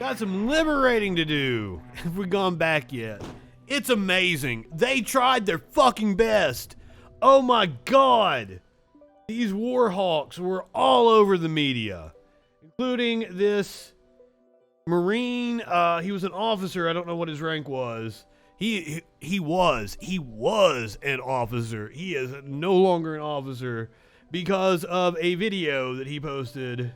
Got some liberating to do. Have we gone back yet? It's amazing. They tried their fucking best. Oh my God. These war hawks were all over the media, including this Marine. He was an officer. I don't know what his rank was. He was an officer. He is no longer an officer because of a video that he posted.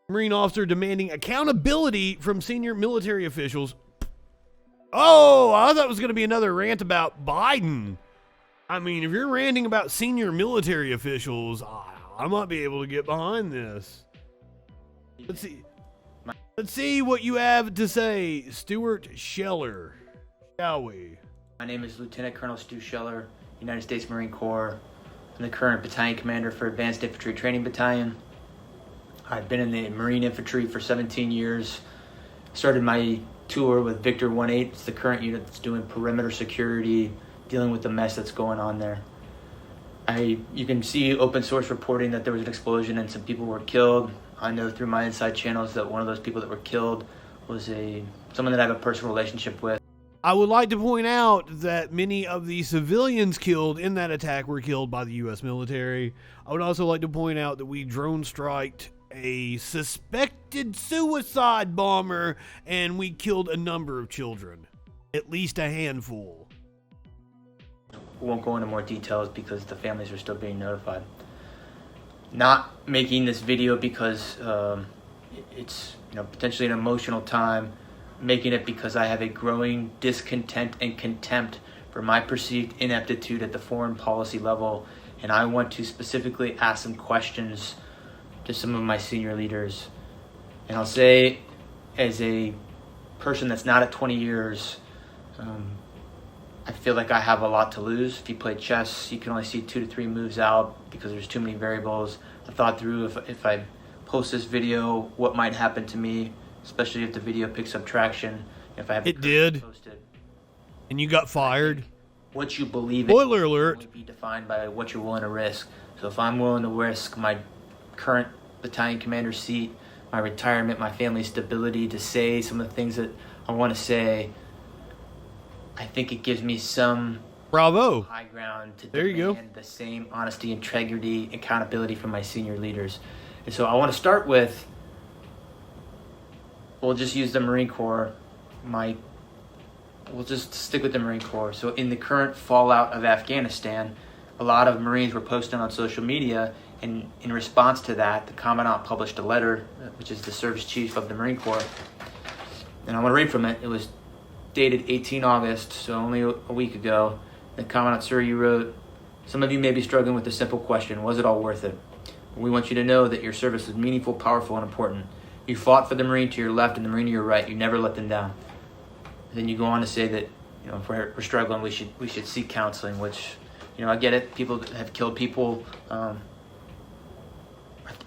Marine officer demanding accountability from senior military officials. Oh, I thought it was going to be another rant about Biden. I mean, if you're ranting about senior military officials, I might be able to get behind this. Let's see what you have to say, Stuart Scheller, shall we? My name is Lieutenant Colonel Stu Scheller, United States Marine Corps. I'm the current battalion commander for Advanced Infantry Training Battalion. I've been in the Marine Infantry for 17 years. Started my tour with Victor 1-8. It's the current unit that's doing perimeter security, dealing with the mess that's going on there. You can see open source reporting that there was an explosion and some people were killed. I know through my inside channels that one of those people that were killed was someone that I have a personal relationship with. I would like to point out that many of the civilians killed in that attack were killed by the U.S. military. I would also like to point out that we drone striked a suspected suicide bomber and we killed a number of children, at least a handful. We won't go into more details because the families are still being notified. Not making this video because it's potentially an emotional time. Making it because I have a growing discontent and contempt for my perceived ineptitude at the foreign policy level, and I want to specifically ask some questions to some of my senior leaders. And I'll say, as a person that's not at 20 years, I feel like I have a lot to lose. If you play chess, you can only see 2 to 3 moves out because there's too many variables. I thought through if I post this video, what might happen to me, especially if the video picks up traction. If I have it did, posted, and you got fired. What you believe Spoiler alert. Will be defined by what you're willing to risk. So if I'm willing to risk my current battalion commander seat, my retirement, my family's stability to say some of the things that I want to say, I think it gives me some high ground to demand the same honesty, integrity, accountability from my senior leaders. And so I want to start with, we'll just use the Marine Corps. We'll just stick with the Marine Corps. So in the current fallout of Afghanistan, a lot of Marines were posting on social media, and in response to that, the Commandant published a letter, which is the Service Chief of the Marine Corps. And I want to read from it. It was dated 18 August, so only a week ago. The Commandant, sir, you wrote, "Some of you may be struggling with the simple question, was it all worth it? We want you to know that your service is meaningful, powerful, and important. You fought for the Marine to your left and the Marine to your right. You never let them down." And then you go on to say that, if we're struggling, we should seek counseling, which, I get it. People have killed people.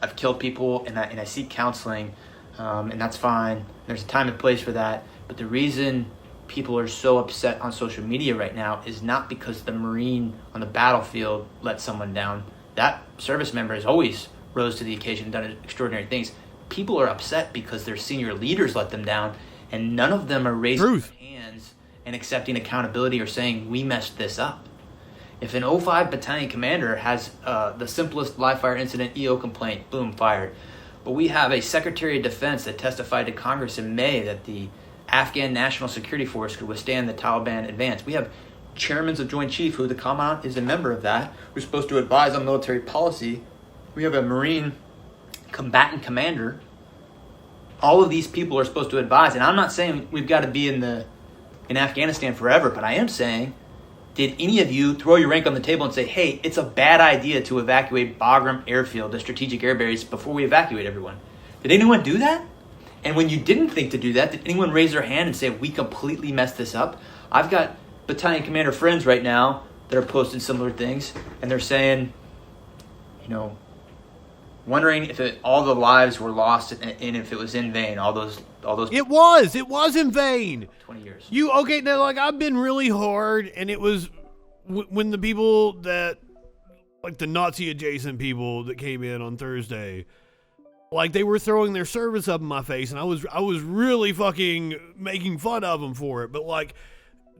I've killed people, and I seek counseling, and that's fine. There's a time and place for that. But the reason people are so upset on social media right now is not because the Marine on the battlefield let someone down. That service member has always rose to the occasion and done extraordinary things. People are upset because their senior leaders let them down, and none of them are raising their hands and accepting accountability or saying, we messed this up. If an 05 battalion commander has the simplest live fire incident EO complaint, boom, fired. But we have a Secretary of Defense that testified to Congress in May that the Afghan National Security Force could withstand the Taliban advance. We have chairmen of Joint Chief, who the Commandant is a member of that, who's supposed to advise on military policy. We have a Marine combatant commander. All of these people are supposed to advise, and I'm not saying we've got to be in Afghanistan forever, but I am saying, did any of you throw your rank on the table and say, hey, it's a bad idea to evacuate Bagram Airfield, the strategic air base, before we evacuate everyone? Did anyone do that? And when you didn't think to do that, did anyone raise their hand and say, we completely messed this up? I've got battalion commander friends right now that are posting similar things, and they're saying, wondering if all the lives were lost and if it was in vain, all those. It was in vain. 20 years. Now, I've been really hard, and it was when the people that, the Nazi adjacent people that came in on Thursday, Like they were throwing their service up in my face, and I was really fucking making fun of them for it. But like,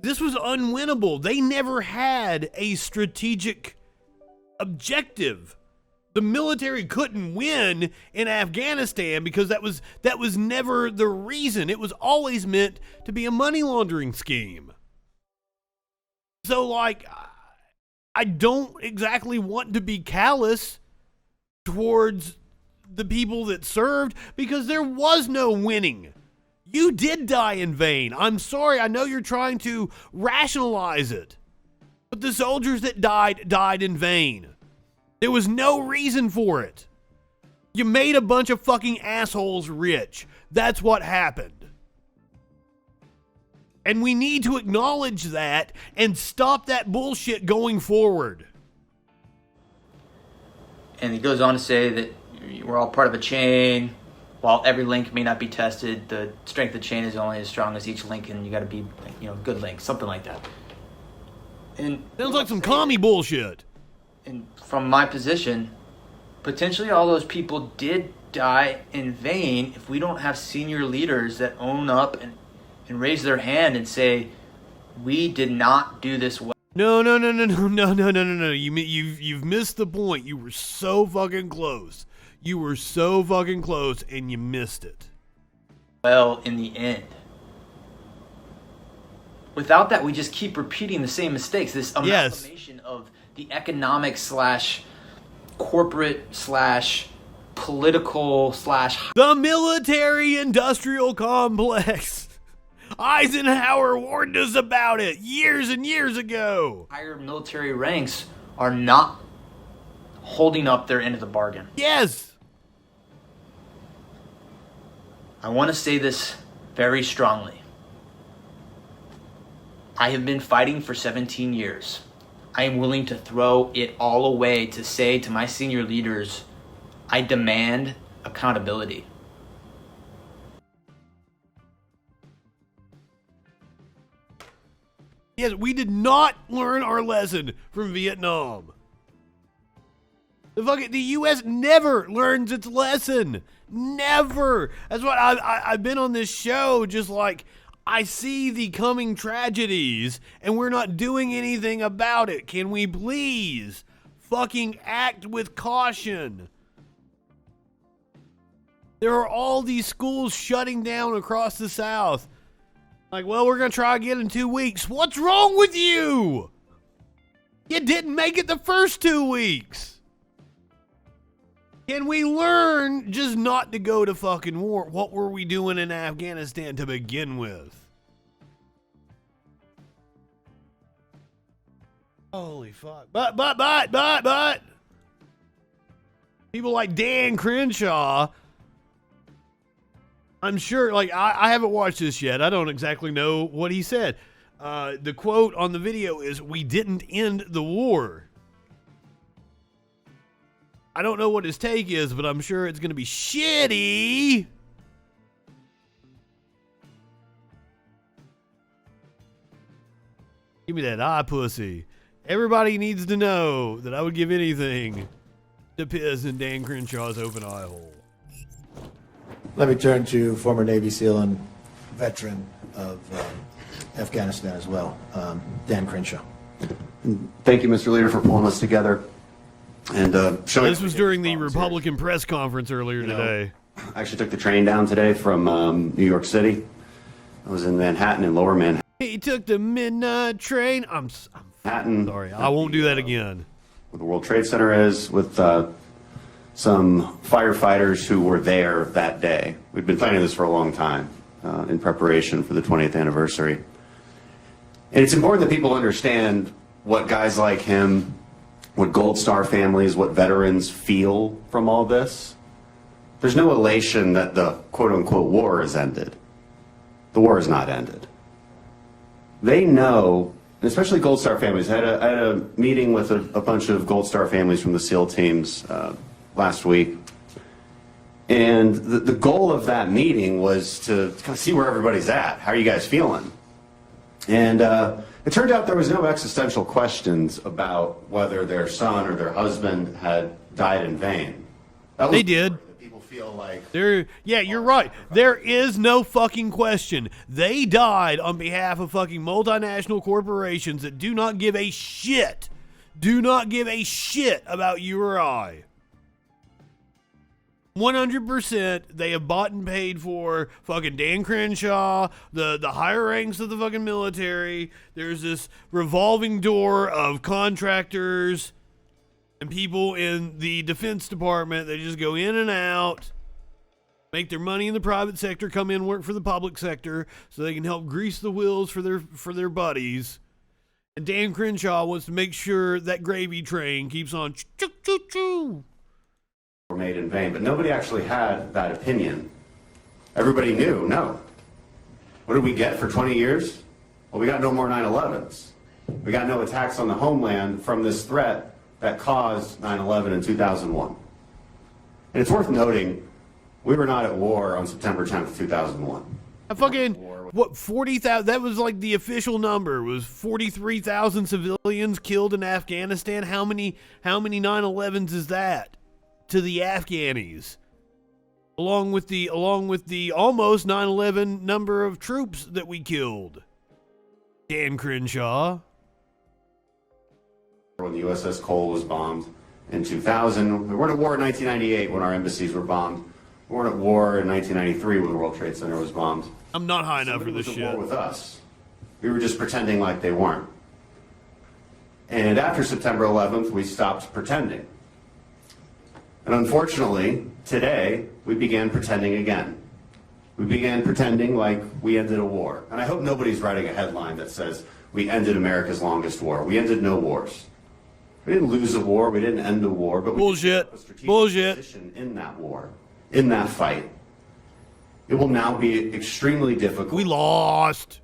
this was unwinnable. They never had a strategic objective. The military couldn't win in Afghanistan because that was never the reason. It was always meant to be a money laundering scheme. So like, I don't exactly want to be callous towards the people that served, because there was no winning. You did die in vain. I'm sorry, I know you're trying to rationalize it, but the soldiers that died in vain. There was no reason for it. You made a bunch of fucking assholes rich. That's what happened. And we need to acknowledge that and stop that bullshit going forward. And he goes on to say that we're all part of a chain. While every link may not be tested, the strength of the chain is only as strong as each link, and you got to be, good links, something like that. And sounds like some commie bullshit. And from my position, potentially all those people did die in vain if we don't have senior leaders that own up and raise their hand and say, we did not do this well. No. You've missed the point. You were so fucking close. You were so fucking close, and you missed it. Well, in the end. Without that, we just keep repeating the same mistakes. This amalgamation of the economic / corporate / political / the military-industrial complex. Eisenhower warned us about it years and years ago. Higher military ranks are not holding up their end of the bargain. Yes. I want to say this very strongly. I have been fighting for 17 years. I am willing to throw it all away to say to my senior leaders, I demand accountability. Yes, we did not learn our lesson from Vietnam. The U.S. never learns its lesson. Never. That's what I've been on this show, just like, I see the coming tragedies, and we're not doing anything about it. Can we please fucking act with caution? There are all these schools shutting down across the South. Like, well, we're going to try again in 2 weeks. What's wrong with you? You didn't make it the first 2 weeks. Can we learn just not to go to fucking war? What were we doing in Afghanistan to begin with? Holy fuck. But. People like Dan Crenshaw, I'm sure, like, I haven't watched this yet. I don't exactly know what he said. The quote on the video is, "We didn't end the war." I don't know what his take is, but I'm sure it's going to be shitty. Give me that eye pussy. Everybody needs to know that I would give anything to piss in Dan Crenshaw's open eye hole. Let me turn to former Navy SEAL and veteran of Afghanistan as well, Dan Crenshaw. Thank you, Mr. Leader, for pulling us together. And showing this was during the Republican press conference earlier today. I actually took the train down today from New York City. I was in Manhattan and Lower Manhattan. He took the midnight train. I'm sorry. I won't do that again. Where the World Trade Center is, with some firefighters who were there that day. We'd been planning this for a long time in preparation for the 20th anniversary. And it's important that people understand what guys like him, what Gold Star families, what veterans feel from all this. There's no elation that the quote-unquote war has ended. The war has not ended. They know, especially Gold Star families. I had a meeting with a bunch of Gold Star families from the SEAL teams last week. And the goal of that meeting was to kind of see where everybody's at. How are you guys feeling? And it turned out there was no existential questions about whether their son or their husband had died in vain. They did. feel like Yeah, you're right. There is no fucking question. They died on behalf of fucking multinational corporations that do not give a shit. Do not give a shit about you or I. 100% they have bought and paid for fucking Dan Crenshaw, the higher ranks of the fucking military. There's this revolving door of contractors and people in the Defense Department. They just go in and out, make their money in the private sector, come in, work for the public sector so they can help grease the wheels for their buddies. And Dan Crenshaw wants to make sure that gravy train keeps on choo-choo-choo. were made in vain, but nobody actually had that opinion. Everybody knew, no. What did we get for 20 years? Well, we got no more 9/11s. We got no attacks on the homeland from this threat that caused 9/11 in 2001. And it's worth noting, we were not at war on September 10th, 2001. I fucking, what, 40,000, that was like the official number, was 43,000 civilians killed in Afghanistan. How many 9/11s is that to the Afghanis? Along with the almost 9/11 number of troops that we killed. Dan Crenshaw. When the USS Cole was bombed in 2000. We weren't at war in 1998 when our embassies were bombed. We weren't at war in 1993 when the World Trade Center was bombed. I'm not high enough for this shit. shit. War with us. We were just pretending like they weren't. And after September 11th, we stopped pretending. And unfortunately, today, we began pretending again. We began pretending like we ended a war. And I hope nobody's writing a headline that says, we ended America's longest war. We ended no wars. We didn't lose a war, we didn't end a war, but we Bullshit. took a strategic Bullshit. position in that war, in that fight. It will now be extremely difficult. We lost.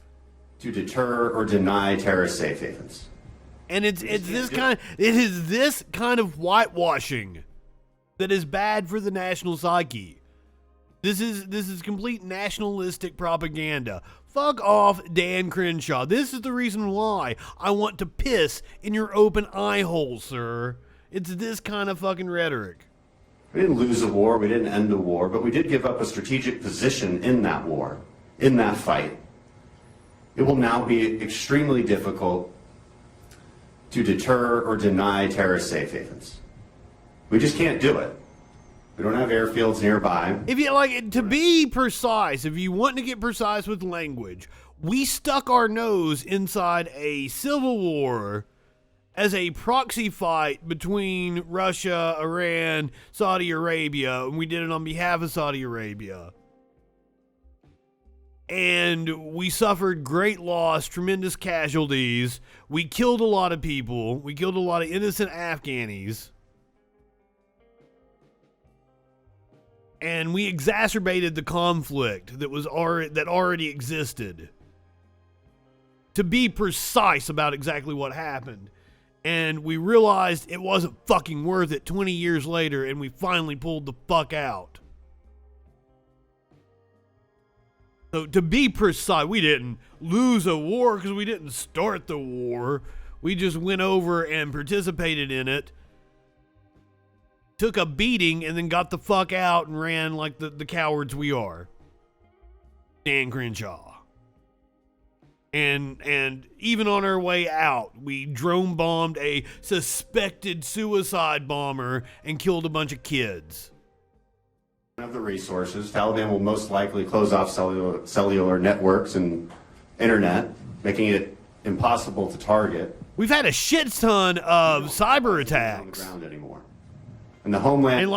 To deter or deny terrorist safe havens. And it is this kind of whitewashing that is bad for the national psyche. This is complete nationalistic propaganda. Fuck off, Dan Crenshaw. This is the reason why I want to piss in your open eye hole, sir. It's this kind of fucking rhetoric. We didn't lose a war, we didn't end a war, but we did give up a strategic position in that war, in that fight. It will now be extremely difficult to deter or deny terrorist safe havens. We just can't do it. We don't have airfields nearby. If you like to be precise, if you want to get precise with language, we stuck our nose inside a civil war as a proxy fight between Russia, Iran, Saudi Arabia, and we did it on behalf of Saudi Arabia. And we suffered great loss, tremendous casualties. We killed a lot of people. We killed a lot of innocent Afghanis. And we exacerbated the conflict that already existed. To be precise about exactly what happened. And we realized it wasn't fucking worth it 20 years later, and we finally pulled the fuck out. So to be precise, we didn't lose a war because we didn't start the war. We just went over and participated in it. Took a beating and then got the fuck out and ran like the cowards we are. Dan Crenshaw. And even on our way out, we drone bombed a suspected suicide bomber and killed a bunch of kids. Have the resources. Taliban will most likely close off cellular networks and internet, making it impossible to target. We've had a shit ton of cyber attacks. On the ground anymore. And the homeland,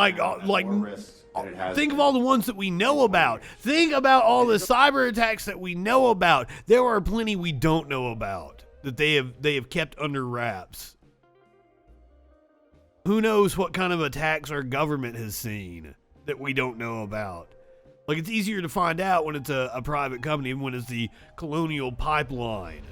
and think of all the ones that we know about. Think about all the cyber attacks that we know about. There are plenty we don't know about that they have kept under wraps. Who knows what kind of attacks our government has seen that we don't know about? Like, it's easier to find out when it's a private company than when it's the Colonial Pipeline.